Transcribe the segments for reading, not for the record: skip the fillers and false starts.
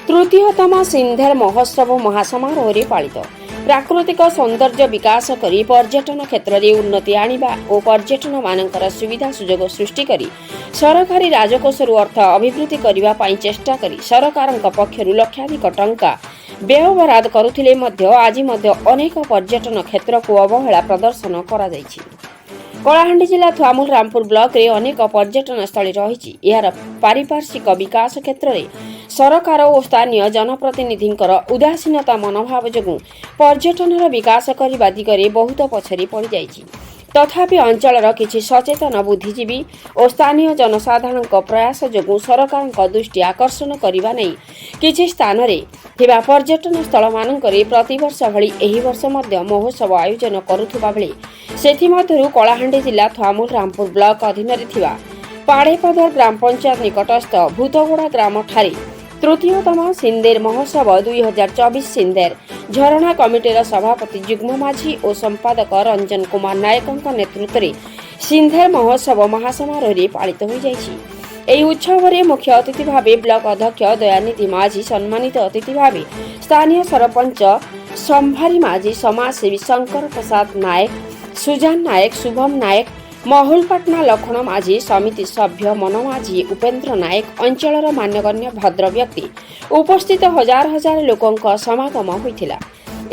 तृतीयतम सिंधर महोत्सव महासमारोह पालित प्राकृतिक सौंदर्य विकास करी पर्यटन क्षेत्र में उन्नति आनिबा और पर्यटन मानकर सुविधा सुजोग सृष्टि करी सरकारी राजकोषरू अर्थ अभिवृद्धि करने पाई चेष्टा करी सरकार पक्षर लक्षाधिक टंका व्ययबराद करुथिले मध्य आज मध्य अनेक पर्यटन क्षेत्र को अवहेला प्रदर्शन करा जायछि। कलाहांडी जिला थुआमूल रामपुर ब्लॉक रे अनेक पर्यटन स्थली रही यार पारिपार्श्विक विकास क्षेत्र में सरकार और स्थानीय जनप्रतिनिधि उदासीनता मनोभाव जो पर्यटन विकास करने दिगरे बहुत पछरी पड़ जाइछि। तथापि अंचल किछि सचेतन बुद्धिजीवी और स्थानीय जनसाधारण प्रयास जो सरकार दृष्टि आकर्षण करने नहीं किछि स्थान रे थिबा पर्यटन स्थल मानकरे प्रतिवर्ष भली एही वर्ष मध्य महोत्सव आयोजन करुथुबा बेले सेथिमध्यरु कलाहांडी जिला थुआमूल रामपुर ब्लॉक अधीन थिबा पाड़ेपदर ग्राम पंचायत निकटस्थ भूतगोड़ा ग्राम ठारे तृतीयतम सिंदेर महोत्सव 2024 सिंदेर झरणा कमिटीर सभापति जुग्म माझी और संपादक रंजन कुमार नायक नेतृत्व में सिंधेर महोत्सव महासमारोह पालित हो जाइछि। एही उत्सव में मुख्य अतिथि भाव ब्लॉक अध्यक्ष दयानिधि माझी सम्मानित अतिथि भाव स्थानीय सरपंच संभारी माझी समाजसेवी शंकर प्रसाद नायक सुजान नायक शुभम नायक महुलपाटना लखन माझी समिति सभ्य मन माझी उपेन्द्र नायक अंचल मान्यगण्य भद्र व्यक्ति उपस्थित हजार हजार लोकों समागम होइथिला।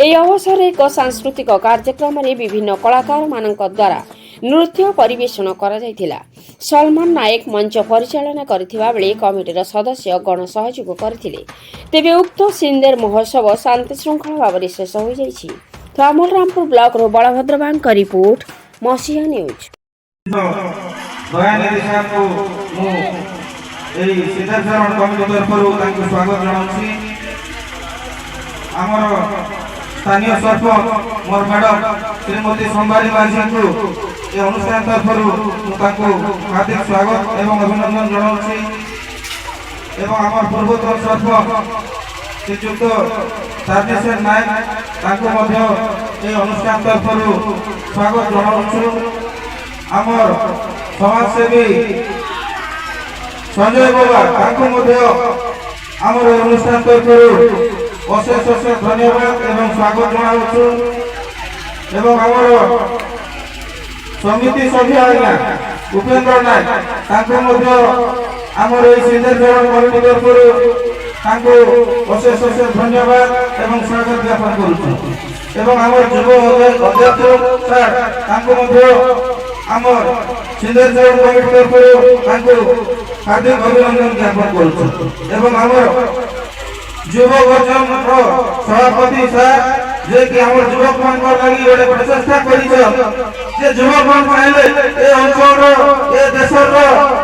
एही अवसर एक सांस्कृतिक कार्यक्रम में विभिन्न कलाकार मानक द्वारा नृत्य परिवेषण करा जायथिला। सलमान नायक मंच परिचालन करथिबा बेले कमिटीर सदस्य गण सहयोग करथिले। तेबे उक्त सिंदेर महोत्सव शांति श्रृंखला भाव में शेष हो जाइछि। थुआमूल रामपुर ब्लॉक रो बलभद्र बैंक रिपोर्ट मसीहा न्यूज। दयानिधि साहब को मु एई सिद्धार्थरण कमिटी तरफरु तांको स्वागत जणाउछि। हमर स्थानीय सरपंच मोर मैडम श्रीमती संभारी माझी को ए अनुष्ठान तरफरु मु तांको हार्दिक स्वागत एवं अभिनंदन जणाउछि एवं हमर पूर्वतन सरपंच श्रीयुक्त राजेश्वर नायक तांको मध्य ए अनुष्ठान तरफरु स्वागत जणाउछु। आमर समाजसेवी संजय बाबा तांको मध्य आमर अनुष्ठान तरफरु अशेष अशेष धन्यवाद एवं स्वागत जणाउछु एवं आमर समिति सभ्य आज्ञा उपेन्द्र नायक तांको मध्य आमर ए सिंधेर झरण कमिटी तरफरु तांको अशेष अशेष धन्यवाद एवं स्वागत ज्ञापन करुछु एवं आमर युव अध्यक्ष सर तांको मध्य आमर सिंधेर झरण कमिटी तरफरु तांको हार्दिक अभिनंदन ज्ञापन करुछु एवं आमर युव वर्जन सभापति सर जे कि हमर युवक मान लागि गोटे प्रचेष्टा करिछ जे युवक मान पाइले ए अंचल ए देशर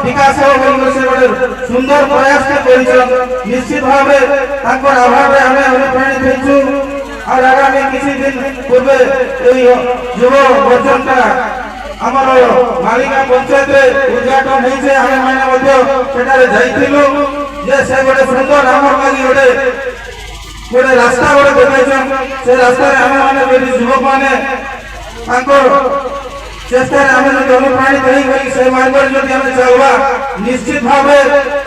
विकास होबो से गोटे सुंदर प्रयास के करिछ। निश्चित भाबे तांकर आभार हमें अनुप्राणित हेछु और आगामी किछि दिन पूर्वे ए युव वर्जन का हमर मालिका पंचायत रे उद्घाटन हेइछे। हमें माने मध्य सेटारे जाइथिलु जे से गोटे सुंदर हमर लागि गोटे रास्ता गोटे देखाइछन से रास्ता रे हमें माने युवक माने तांकर चेष्टा रे हमें अनुप्राणित हेइ गई से मार्ग रे जदि हमें चलबा निश्चित भाबे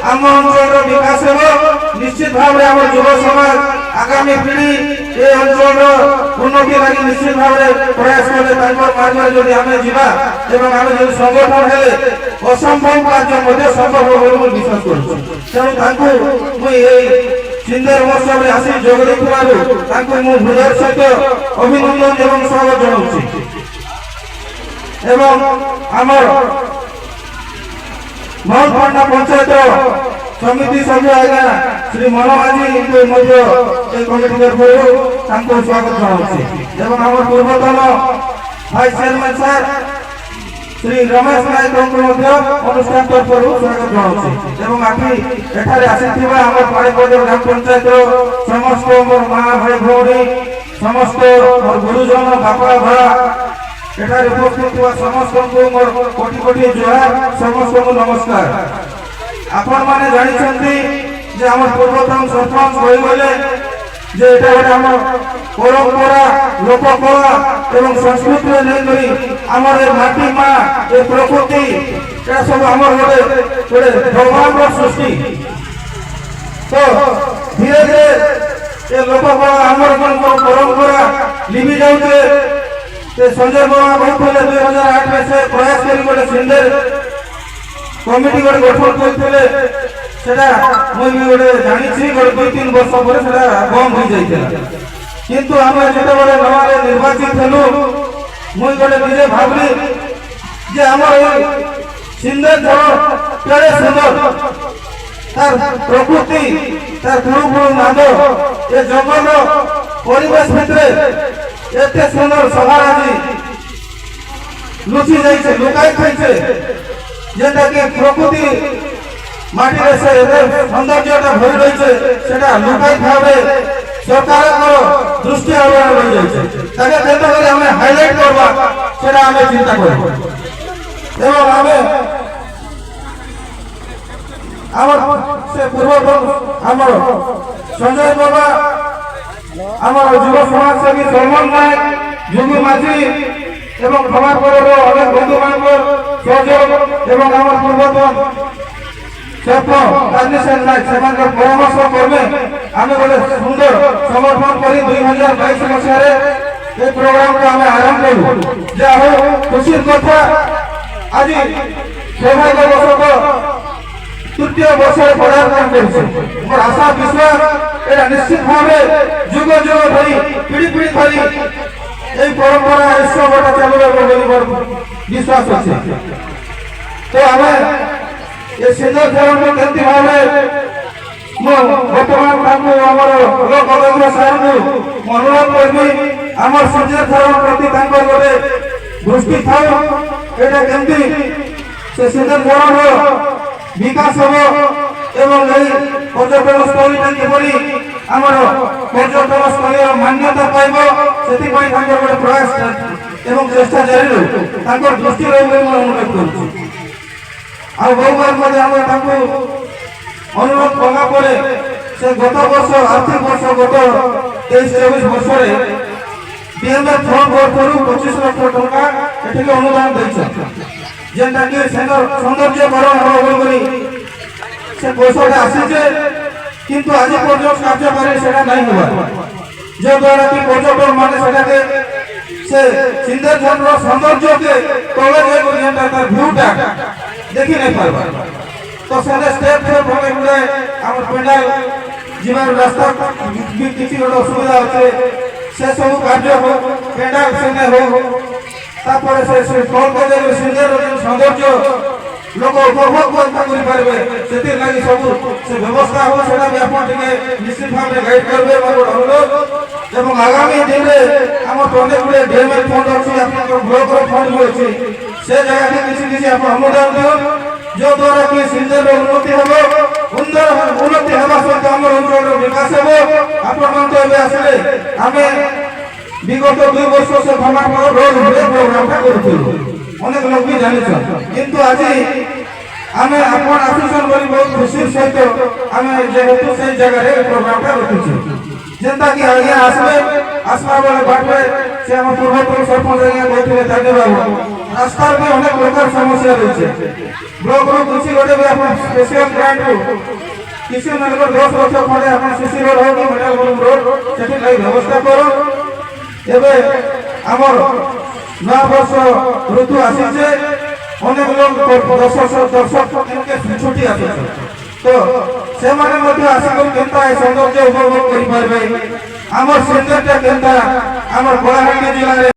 हम अंचल रो विकास हेबो। निश्चित भाबे हमर युव समाज आगामी पीढ़ी ए अंचल रो उन्नति लागि निश्चित भाबे प्रयास करे तांकर मार्ग रे जदि हमें जिबा एवं हमें जदि संगठन हेले असंभव कार्य मध्ये संभव होबो बोली विश्वास करू। तेणु तांको मुई ए सिंधेर महोत्सव रे आसी जोग देथिबारु तांको मु हृदय सहित अभिनंदन एवं स्वागत जणाउछि एवं हमर महुलपाटना पंचायत समिति सभ्य आज्ञा श्री मनोमाझी को मध्य ए कमिटी तरफरु तांको स्वागत जणाउछि एवं हमर पूर्वतन vice chairman sir Shri Ramesh Nayak को मध्य अनुष्ठान तरफरु स्वागत जणाउछि एवं आखि एठारे आसीथिबा हमर पाड़ेपदर ग्राम पंचायत समस्त मोर मां भाई भौणी समस्त मोर गुरुजन बापा भा एठारे उपस्थित हुआ समस्त को मोर कोटि कोटि जोहार समस्त को नमस्कार। आपण माने जानि छथि जे हमर पूर्वतन सरपंच होई गले जे एटा गोटे हमर परंपरा लोककला एवं संस्कृति रे नै करी हमर ए माटी मा ए प्रकृति ए सब हमर गोटे भगवान रो सृष्टि। तो धीरे धीरे ଏ ଲୋକ ଆମର ପରମ୍ପରା ଲିଭି ଯାଉଛେ। ସଞ୍ଜୟ ବାବା କହୁଥିଲେ 2008 ସେ ପ୍ରୟାସ କରି ଗୋଟେ ସିନ୍ଧେର କମିଟି ଗୋଟେ ଗଠନ କରିଥିଲେ। সেটা মুই গোটে জানিছি গোটে 2-3 বর্ষ পরে সেটা বন্ধ হয়ে যাইছিল। কিন্তু আমি যেতবে নবারে নির্বাচিত হলু মুই গোটে নিজে ভাবলি যে আমার এই সিন্ধের জল কেড়ে সুন্দর, তার প্রকৃতি, তার পুরু পুরু নাদ, এ জঙ্গল পরিবেশ ভিতরে এতে সুন্দর সবার আজি লুচি যাইছে, লুকাই খাইছে, যেটা কি প্রকৃতি মাটিরে সে সৌন্দর্যটা ভরে রয়েছে সেটা লুকাই ভাবে সরকারের দৃষ্টি আহ্বান হয়ে যাচ্ছে। তাকে কেন্দ্র করে আমি হাইলাইট করবা সেটা আমি চিন্তা করি। এবং আমি আমার সে পূর্ব আমার সঞ্জয় বাবা, আমার যুব সমাজসেবী সলমন নায়ক, যোগী মাঝি এবং সমাজ পর্বের অনেক বন্ধু বান্ধব সহযোগ এবং আমার পূর্বতন সেমানଙ୍କର ପରାମର୍ଶ କ୍ରମେ ଆମେ ଗୋଟେ ସୁନ୍ଦର ସମର୍ପଣ କରି 2022 ମସିହାରେ এই ପ୍ରୋଗ୍ରାମକୁ ଆମେ ଆରମ୍ଭ କଲୁ। ଯାହା ହଉ ଖୁସିର କଥା, ଆଜି ସୌଭାଗ୍ୟବଶତଃ ତୃତୀୟ ବର୍ଷରେ ପଦାର୍ପଣ କରୁଛୁ। ମୋର ଆଶା ବିଶ୍ୱାସ এটা ନିଶ୍ଚିତ ଭାବେ ଯୁଗ ଯୁଗ ଧରି ପିଢ଼ି ପିଢ଼ି ଧରି এই ପରମ୍ପରା ଉତ୍ସବଟା ଚାଲୁ ରହିବ ବୋଲି ମୋର ବିଶ୍ୱାସ ଅଛି। ତ ଆମେ ଏ ସିନ୍ଧେର ଝରଣକୁ କେମିତି ଭାବେ ମୁଁ ବର୍ତ୍ତମାନ ତାଙ୍କୁ ଆମର ଲୋକ ଅଧ୍ୟକ୍ଷ ସାର୍ଙ୍କୁ ଅନୁରୋଧ କରିବି ଆମର ସିନ୍ଧେର ଝରଣ ପ୍ରତି ତାଙ୍କର ଗୋଟେ ଦୃଷ୍ଟି ଥାଉ। ଏଇଟା କେମିତି ସେ ସିନ୍ଧେର ଝରଣର ବିକାଶ ହେବ ଏବଂ ଏହି ପର୍ଯ୍ୟଟନ ସ୍ଥଳୀଟା କିପରି ଆମର ପର୍ଯ୍ୟଟନ ସ୍ଥଳୀର ମାନ୍ୟତା ପାଇବ ସେଥିପାଇଁ ତାଙ୍କର ଗୋଟେ ପ୍ରୟାସ ଏବଂ ଚେଷ୍ଟା ଜାରି ରହୁ। ତାଙ୍କର ଦୃଷ୍ଟି ରହିବ ବୋଲି ମୁଁ ଅନୁରୋଧ କରୁଛି। ଆଉ ବହୁବାର ମଧ୍ୟ ଆମେ ତାଙ୍କୁ ଅନୁରୋଧ କଲା ପରେ ସେ ଗତ ବର୍ଷ ଆର୍ଥିକ ବର୍ଷ ଗତ 23-24 ବର୍ଷରେ DMF ଫଣ୍ଡ ତରଫରୁ 25 ଲକ୍ଷ ଟଙ୍କା ଏଠିକି ଅନୁଦାନ ଦେଇଛନ୍ତି, ଯେନ୍ଟାକି ସୌନ୍ଦର୍ଯ୍ୟକରଣ ହେବ ବୋଲି ସେ ପଇସାଟା ଆସିଛେ। କିନ୍ତୁ ଆଜି ପର୍ଯ୍ୟନ୍ତ କାର୍ଯ୍ୟକାରୀ ସେଟା ନାଇଁ ହେବା, ଯାଦ୍ୱାରା କି ପର୍ଯ୍ୟଟକ ମାନେ ସେଟାକେ ସେ ସିନ୍ଧେର ଝରଣର ସୌନ୍ଦର୍ଯ୍ୟକେ ତଳେ ଯାଇକରି ଯେନ୍ଟା ତାର ଭିଉଟା দেখি নাই পারবা। তো সেটা স্টেপ ভাবে গুড়ে আমার পেন্ডাল যাবার রাস্তা কিছু গোটে অসুবিধা আছে, সে সব কার্য হোক পেন্ডাল সেনে হোক, তারপরে সে কলকাতার সিন্ধের সৌন্দর্য লোক উপভোগ করে পারবে সেলাগি সব সে ব্যবস্থা হোক সেটা বি আপনার টিকে নিশ্চিত ভাবে গাইড করবে আমার অনুরোধ। এবং আগামী দিনে আমার অনেক গুড়ে ডিএমএফ ফন্ড আছে, আপনার ব্লকর ফন্ড আছে, সে জায়গাতে কিছু কিছু আপনার অনুদান দিন, যাদ্ୱାରା কি সিন্ধের উন্নতি হব, উন্নতি হওয়া সহিত আমার অঞ্চলের বিকাশ হব। আপনার তো এবে আসলে আমি বিগত 2 বর্ষ সে ভ্রমণ রোজ প্রোগ্রামটা করুছিলু, অনেক লোক বি জানিছেন। কিন্তু আজি আমি আপনার আসুছেন বলে বহুত খুশির সহিত আমি যেহেতু সেই জায়গায় প্রোগ্রামটা রখুছি। যেটা কি আজ্ঞা আসবে আসবা বেলে বাটবে সে আমার পূর্বতন সরপঞ্চ আজ্ঞা কইলে তাকে বাবু রাস্তার বি অনেক লোকের সমস্যা রয়েছে। ব্লকর কিছু গোটে বি আপনার স্পেশাল গ্রান্ট কিছু নগর 10 লক্ষ খন্ডে আপনার সিসি রোড হোক মেটাল রোড সেটি লাগি ব্যবস্থা করুন। এবে আমার নয়া বর্ষ ঋতু আসিছে, অনেক লোক দর্শক ছুটি আসিছে, তো সেমানে মধ্যে আসিকরি কেনতা এই সৌন্দর্য উপভোগ করিপারবে। আমার সিন্ধেরটা কেনতা আমার কলাহান্ডি জেলার